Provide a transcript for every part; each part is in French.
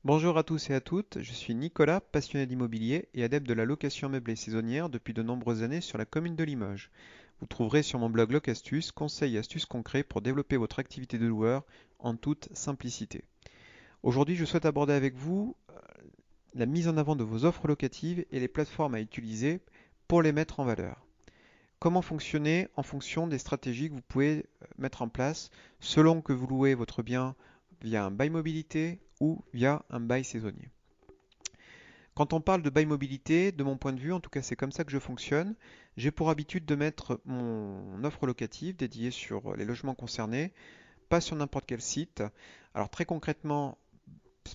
Bonjour à tous et à toutes, je suis Nicolas, passionné d'immobilier et adepte de la location meublée saisonnière depuis de nombreuses années sur la commune de Limoges. Vous trouverez sur mon blog Locastus conseils et astuces concrets pour développer votre activité de loueur en toute simplicité. Aujourd'hui, je souhaite aborder avec vous la mise en avant de vos offres locatives et les plateformes à utiliser pour les mettre en valeur. Comment fonctionner en fonction des stratégies que vous pouvez mettre en place selon que vous louez votre bien via un bail mobilité ou via un bail saisonnier. Quand on parle de bail mobilité, de mon point de vue, en tout cas c'est comme ça que je fonctionne, j'ai pour habitude de mettre mon offre locative dédiée sur les logements concernés, pas sur n'importe quel site. Alors très concrètement,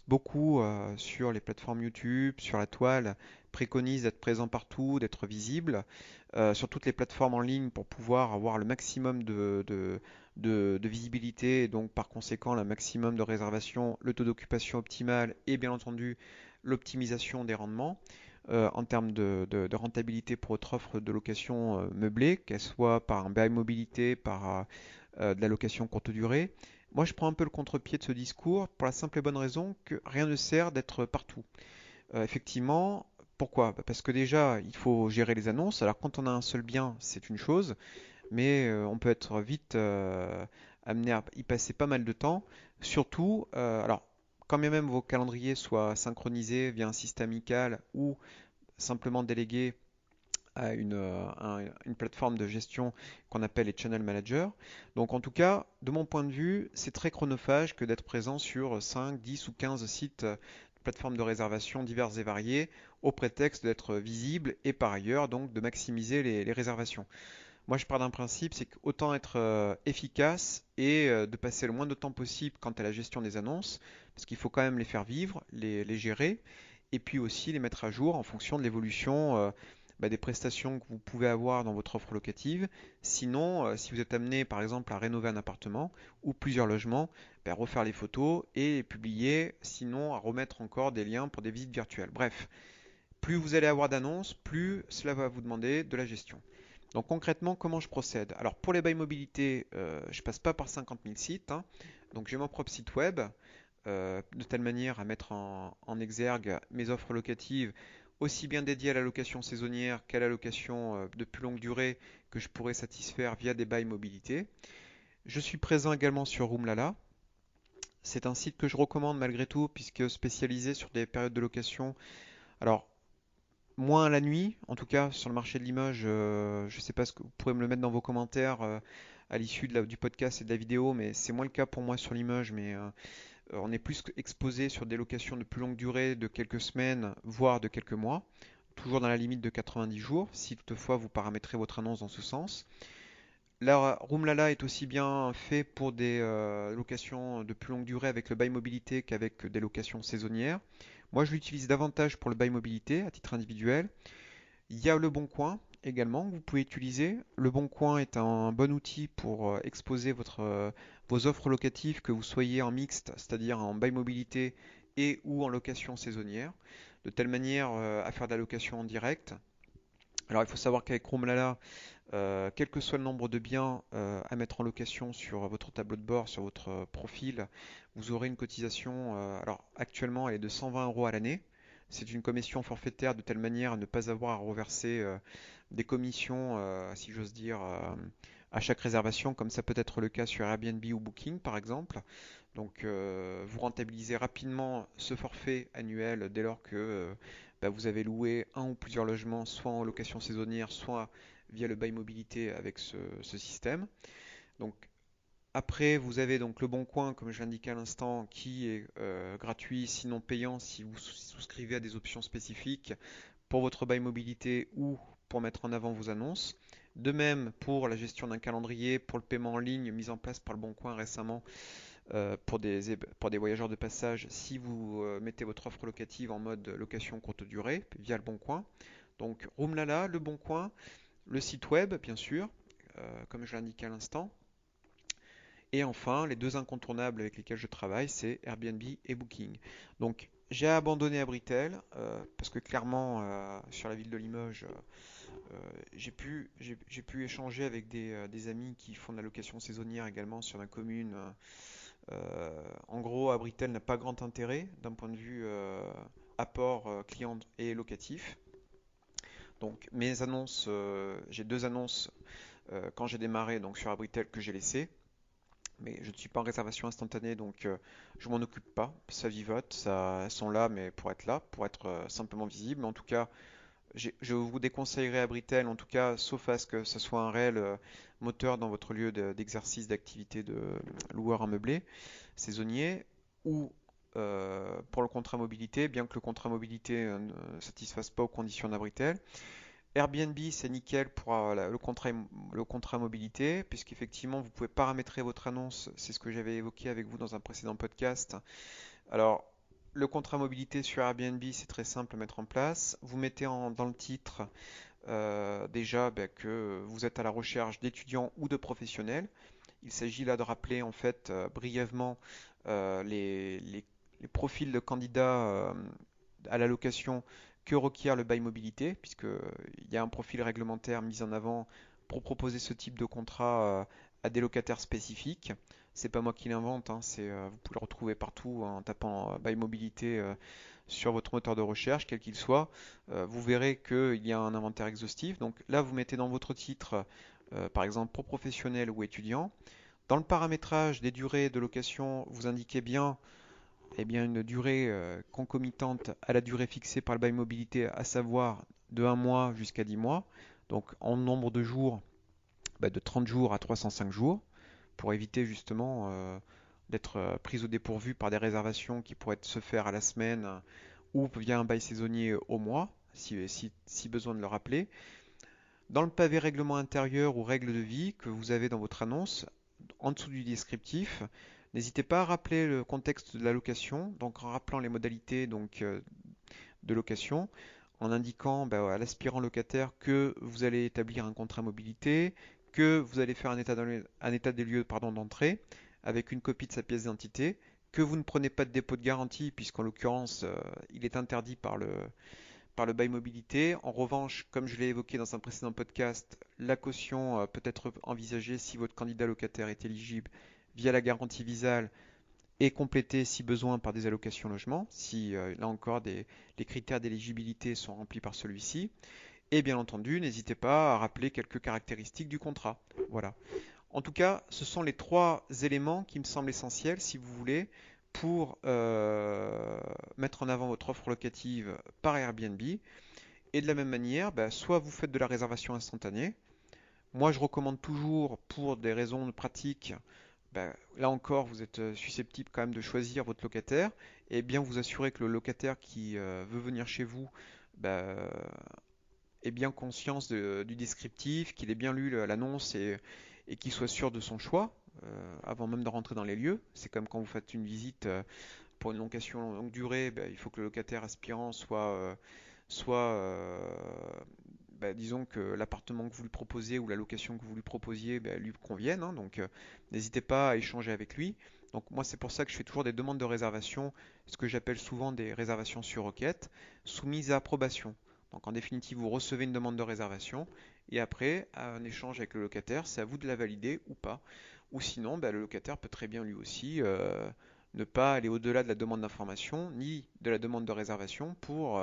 beaucoup sur les plateformes YouTube, sur la toile, préconisent d'être présent partout, d'être visible, sur toutes les plateformes en ligne pour pouvoir avoir le maximum de visibilité et donc par conséquent le maximum de réservations, le taux d'occupation optimal et bien entendu l'optimisation des rendements en termes de rentabilité pour votre offre de location meublée, qu'elle soit par un bail mobilité, par de la location courte durée. Moi, je prends un peu le contre-pied de ce discours pour la simple et bonne raison que rien ne sert d'être partout. Effectivement, pourquoi? Bah, parce que déjà, il faut gérer les annonces. Alors, quand on a un seul bien, c'est une chose, mais on peut être vite amené à y passer pas mal de temps. Surtout, alors, quand bien même vos calendriers soient synchronisés via un système amical ou simplement délégués à une plateforme de gestion qu'on appelle les channel managers. Donc en tout cas, de mon point de vue, c'est très chronophage que d'être présent sur 5, 10 ou 15 sites plateformes de réservation diverses et variées au prétexte d'être visible et par ailleurs donc de maximiser les réservations. Moi je pars d'un principe, c'est qu'autant être efficace et de passer le moins de temps possible quant à la gestion des annonces, parce qu'il faut quand même les faire vivre, les gérer, et puis aussi les mettre à jour en fonction de l'évolution des prestations que vous pouvez avoir dans votre offre locative. Sinon, si vous êtes amené par exemple à rénover un appartement ou plusieurs logements, refaire les photos et les publier, sinon à remettre encore des liens pour des visites virtuelles. Bref, plus vous allez avoir d'annonces, plus cela va vous demander de la gestion. Donc concrètement, comment je procède? Alors pour les bails mobilité, je passe pas par 50 000 sites, hein. Donc j'ai mon propre site web, de telle manière à mettre en exergue mes offres locatives, aussi bien dédiées à la location saisonnière qu'à la location de plus longue durée que je pourrais satisfaire via des bails mobilité. Je suis présent également sur Roomlala. C'est un site que je recommande malgré tout puisque spécialisé sur des périodes de location. Alors moins la nuit, en tout cas sur le marché de Limoges, je ne sais pas ce que vous pourrez me le mettre dans vos commentaires à l'issue du podcast et de la vidéo, mais c'est moins le cas pour moi sur Limoges, mais on est plus exposé sur des locations de plus longue durée, de quelques semaines, voire de quelques mois, toujours dans la limite de 90 jours, si toutefois vous paramétrez votre annonce dans ce sens. La Roomlala est aussi bien fait pour des locations de plus longue durée avec le bail mobilité qu'avec des locations saisonnières. Moi, je l'utilise davantage pour le bail mobilité à titre individuel. Il y a Le Bon Coin également que vous pouvez utiliser. Le Bon Coin est un bon outil pour exposer vos offres locatives, que vous soyez en mixte, c'est-à-dire en bail mobilité et ou en location saisonnière, de telle manière à faire de la location en direct. Alors il faut savoir qu'avec Roomlala, quel que soit le nombre de biens à mettre en location sur votre tableau de bord, sur votre profil, vous aurez une cotisation. Alors actuellement, elle est de 120 euros à l'année. C'est une commission forfaitaire de telle manière à ne pas avoir à reverser des commissions, si j'ose dire, à chaque réservation, comme ça peut être le cas sur Airbnb ou Booking par exemple. Donc vous rentabilisez rapidement ce forfait annuel dès lors que vous avez loué un ou plusieurs logements, soit en location saisonnière, soit via le bail mobilité avec ce système. Donc après, vous avez donc le Bon Coin, comme je l'indiquais à l'instant, qui est gratuit, sinon payant si vous souscrivez à des options spécifiques pour votre bail mobilité ou pour mettre en avant vos annonces. De même pour la gestion d'un calendrier, pour le paiement en ligne mis en place par le Bon Coin récemment pour des voyageurs de passage si vous mettez votre offre locative en mode location courte durée via le Bon Coin. Donc Roomlala, le Bon Coin, le site web bien sûr, comme je l'indiquais à l'instant. Et enfin, les deux incontournables avec lesquels je travaille, c'est Airbnb et Booking. Donc j'ai abandonné Abritel parce que clairement sur la ville de Limoges, j'ai pu échanger avec des amis qui font de la location saisonnière également sur la commune En gros, Abritel n'a pas grand intérêt d'un point de vue apport client et locatif. Donc mes annonces, j'ai deux annonces quand j'ai démarré donc sur Abritel que j'ai laissées, mais je ne suis pas en réservation instantanée donc je m'en occupe pas. Ça vivote, elles sont là mais pour être là, pour être simplement visibles. Mais en tout cas, je vous déconseillerais Abritel, en tout cas, sauf à ce que ce soit un réel moteur dans votre lieu d'exercice, d'activité de loueur en meublé saisonnier, ou pour le contrat mobilité, bien que le contrat mobilité ne satisfasse pas aux conditions d'Abritel. Airbnb, c'est nickel pour le contrat mobilité, puisqu'effectivement, vous pouvez paramétrer votre annonce. C'est ce que j'avais évoqué avec vous dans un précédent podcast. Alors, le contrat mobilité sur Airbnb, c'est très simple à mettre en place. Vous mettez dans le titre déjà que vous êtes à la recherche d'étudiants ou de professionnels. Il s'agit là de rappeler en fait brièvement les profils de candidats à l'allocation que requiert le bail mobilité, puisqu'il y a un profil réglementaire mis en avant pour proposer ce type de contrat à des locataires spécifiques. C'est pas moi qui l'invente, hein, vous pouvez le retrouver partout en tapant bail mobilité sur votre moteur de recherche, quel qu'il soit. Vous verrez qu'il y a un inventaire exhaustif. Donc là, vous mettez dans votre titre, par exemple, pour professionnel ou étudiant. Dans le paramétrage des durées de location, vous indiquez bien, une durée concomitante à la durée fixée par le bail mobilité, à savoir de 1 mois jusqu'à 10 mois. Donc en nombre de jours, de 30 jours à 305 jours, pour éviter justement d'être prise au dépourvu par des réservations qui pourraient se faire à la semaine ou via un bail saisonnier au mois, si besoin de le rappeler. Dans le pavé règlement intérieur ou règle de vie que vous avez dans votre annonce, en dessous du descriptif, n'hésitez pas à rappeler le contexte de la location, donc en rappelant les modalités de location, en indiquant à l'aspirant locataire que vous allez établir un contrat mobilité, que vous allez faire un état des lieux d'entrée avec une copie de sa pièce d'identité, que vous ne prenez pas de dépôt de garantie puisqu'en l'occurrence il est interdit par le bail mobilité. En revanche, comme je l'ai évoqué dans un précédent podcast, la caution peut être envisagée si votre candidat locataire est éligible via la garantie Visale et complétée si besoin par des allocations logement, si là encore les critères d'éligibilité sont remplis par celui-ci. Et bien entendu, n'hésitez pas à rappeler quelques caractéristiques du contrat. Voilà. En tout cas, ce sont les trois éléments qui me semblent essentiels, si vous voulez, pour mettre en avant votre offre locative par Airbnb. Et de la même manière, soit vous faites de la réservation instantanée. Moi, je recommande toujours, pour des raisons pratiques, là encore, vous êtes susceptible quand même de choisir votre locataire et bien vous assurer que le locataire qui veut venir chez vous bah, ait bien conscience du descriptif, qu'il ait bien lu l'annonce et qu'il soit sûr de son choix avant même de rentrer dans les lieux. C'est comme quand vous faites une visite pour une location longue durée, il faut que le locataire aspirant soit disons que l'appartement que vous lui proposez ou la location que vous lui proposiez lui convienne, hein. Donc n'hésitez pas à échanger avec lui. Donc moi c'est pour ça que je fais toujours des demandes de réservation, ce que j'appelle souvent des réservations sur requête, soumises à approbation. Donc en définitive, vous recevez une demande de réservation et après, un échange avec le locataire, c'est à vous de la valider ou pas. Ou sinon, le locataire peut très bien lui aussi ne pas aller au-delà de la demande d'information ni de la demande de réservation pour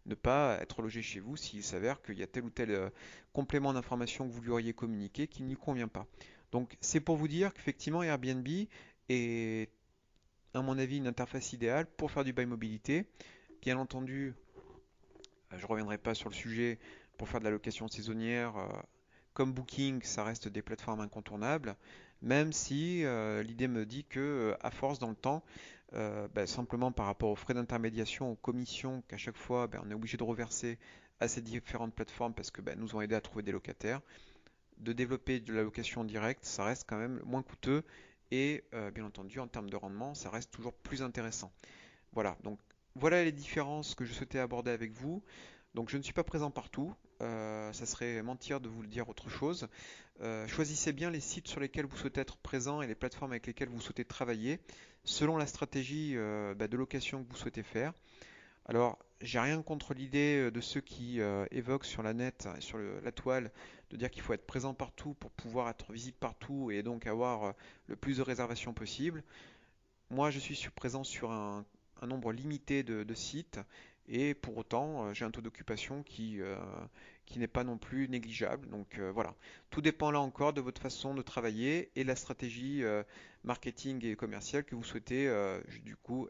ne pas être logé chez vous s'il s'avère qu'il y a tel ou tel complément d'information que vous lui auriez communiqué qui ne lui convient pas. Donc c'est pour vous dire qu'effectivement Airbnb est à mon avis une interface idéale pour faire du bail mobilité. Bien entendu, je ne reviendrai pas sur le sujet pour faire de la location saisonnière. Comme Booking, ça reste des plateformes incontournables, même si l'idée me dit que à force dans le temps, simplement par rapport aux frais d'intermédiation, aux commissions qu'à chaque fois on est obligé de reverser à ces différentes plateformes parce que nous ont aidé à trouver des locataires, de développer de la location directe, ça reste quand même moins coûteux et bien entendu en termes de rendement, ça reste toujours plus intéressant. Voilà, donc voilà les différences que je souhaitais aborder avec vous. Donc je ne suis pas présent partout, ça serait mentir de vous le dire autre chose. Choisissez bien les sites sur lesquels vous souhaitez être présent et les plateformes avec lesquelles vous souhaitez travailler, selon la stratégie de location que vous souhaitez faire. Alors, j'ai rien contre l'idée de ceux qui évoquent sur la net, sur la toile, de dire qu'il faut être présent partout pour pouvoir être visible partout et donc avoir le plus de réservations possible. Moi, je suis présent sur un nombre limité de sites et pour autant, j'ai un taux d'occupation qui n'est pas non plus négligeable. Donc voilà, tout dépend là encore de votre façon de travailler et la stratégie marketing et commerciale que vous souhaitez du coup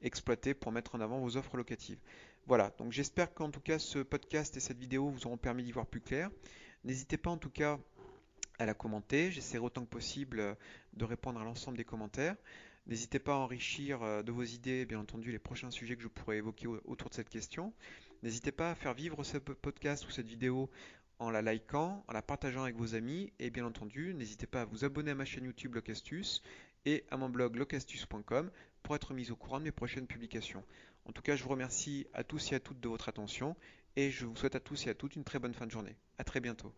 exploiter pour mettre en avant vos offres locatives. Voilà, donc j'espère qu'en tout cas ce podcast et cette vidéo vous auront permis d'y voir plus clair. N'hésitez pas en tout cas à la commenter. J'essaierai autant que possible de répondre à l'ensemble des commentaires. N'hésitez pas à enrichir de vos idées, bien entendu, les prochains sujets que je pourrais évoquer autour de cette question. N'hésitez pas à faire vivre ce podcast ou cette vidéo en la likant, en la partageant avec vos amis et bien entendu, n'hésitez pas à vous abonner à ma chaîne YouTube Locastus et à mon blog locastus.com pour être mis au courant de mes prochaines publications. En tout cas, je vous remercie à tous et à toutes de votre attention et je vous souhaite à tous et à toutes une très bonne fin de journée. À très bientôt.